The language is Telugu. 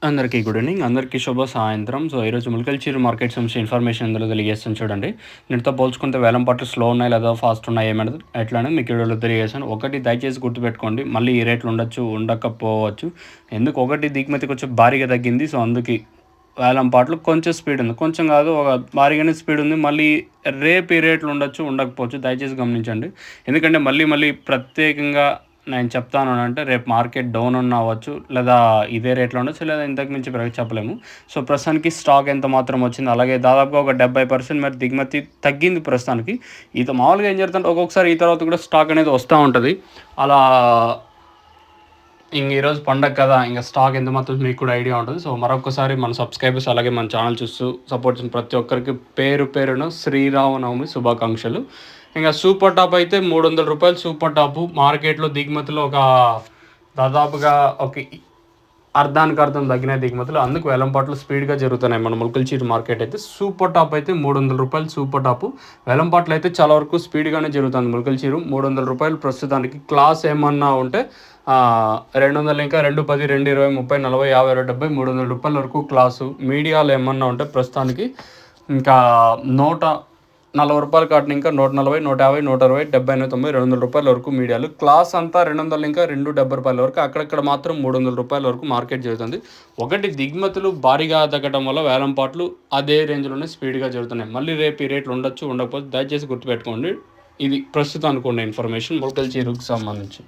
అందరికీ గుడ్ ఈవినింగ్. అందరికీ శుభ సాయంత్రం. ఈరోజు ములకల్చీరు మార్కెట్ సంబంధించిన ఇన్ఫర్మేషన్ ఇందులో తెలియజేస్తాను చూడండి. నిన్నతో పోల్చుకుంటే వేలం పాటలు స్లో ఉన్నాయి లేదా ఫాస్ట్ ఉన్నాయి ఏమైనా ఎట్లా అనేది మీకు వీడియోలో తెలియజేస్తాను. ఒకటి దయచేసి గుర్తుపెట్టుకోండి, మళ్ళీ ఈ రేట్లు ఉండొచ్చు, ఉండకపోవచ్చు. ఎందుకు ఒకటి దిగుమతి కొంచెం భారీగా తగ్గింది. అందుకే వేలం పాటలు కొంచెం స్పీడ్ ఉంది. కొంచెం కాదు, ఒక భారీగానే స్పీడ్ ఉంది. మళ్ళీ రేపు ఈ రేట్లు ఉండొచ్చు, ఉండకపోవచ్చు. దయచేసి గమనించండి. ఎందుకంటే మళ్ళీ ప్రత్యేకంగా నేను చెప్తాను అంటే రేపు మార్కెట్ డౌన్ అవ్వచ్చు, లేదా ఇదే రేట్లో ఉండొచ్చు, లేదా ఇంతకు మించి పెరగ చెప్పలేము. ప్రస్తుతానికి స్టాక్ ఎంత మాత్రం వచ్చింది, అలాగే దాదాపుగా ఒక 70% మరి దిగుమతి తగ్గింది ప్రస్తుతానికి. మామూలుగా ఏం జరుగుతుంటే ఒక్కొక్కసారి ఈ తర్వాత కూడా స్టాక్ అనేది వస్తూ ఉంటుంది. అలా ఈరోజు పండగ కదా, ఇంకా స్టాక్ ఎంత మాత్రం మీకు కూడా ఐడియా ఉంటుంది. మరొకసారి మన సబ్స్క్రైబర్స్ అలాగే మన ఛానల్ చూస్తూ సపోర్ట్ చేసిన ప్రతి ఒక్కరికి పేరున శ్రీరామనవమి శుభాకాంక్షలు. ఇంకా సూపర్ టాప్ అయితే ₹300 సూపర్ టాపు. మార్కెట్లో దిగుమతులు దాదాపుగా ఒక అర్ధానికి అర్థం తగ్గిన దిగుమతులు, అందుకు వేలంపాట్లు స్పీడ్గా జరుగుతున్నాయి మన ములకల్చీరు మార్కెట్ అయితే. సూపర్ టాప్ అయితే ₹300 సూపర్ టాపు. వేలంపాట్లు అయితే చాలా వరకు స్పీడ్గానే జరుగుతుంది ములకల్చీరు. ₹300 ప్రస్తుతానికి. క్లాస్ ఏమన్నా ఉంటే 200 ఇంకా 210, 220, 30, 40, 50, 70, ₹300 వరకు క్లాసు. మీడియాలు ఏమన్నా ఉంటే ప్రస్తుతానికి ఇంకా ₹140 కాటిన ఇంకా 140, 150, 160, 70, 80, ₹90, ₹200 వరకు మీడియాలు. క్లాస్ అంతా 200 ఇంకా ₹270 వరకు. అక్కడక్కడ మాత్రం ₹300 వరకు మార్కెట్ జరుగుతుంది. ఒకటి దిగుమతులు భారీగా తగ్గడం వల్ల వేలంపాట్లు అదే రేంజ్లోనే స్పీడ్గా జరుగుతున్నాయి. మళ్ళీ రేపు ఈ రేట్లు ఉండొచ్చు, ఉండకపోతే దయచేసి గుర్తుపెట్టుకోండి. ఇది ప్రస్తుతం అనుకున్న ఇన్ఫర్మేషన్ ములకల్చీరుకు సంబంధించి.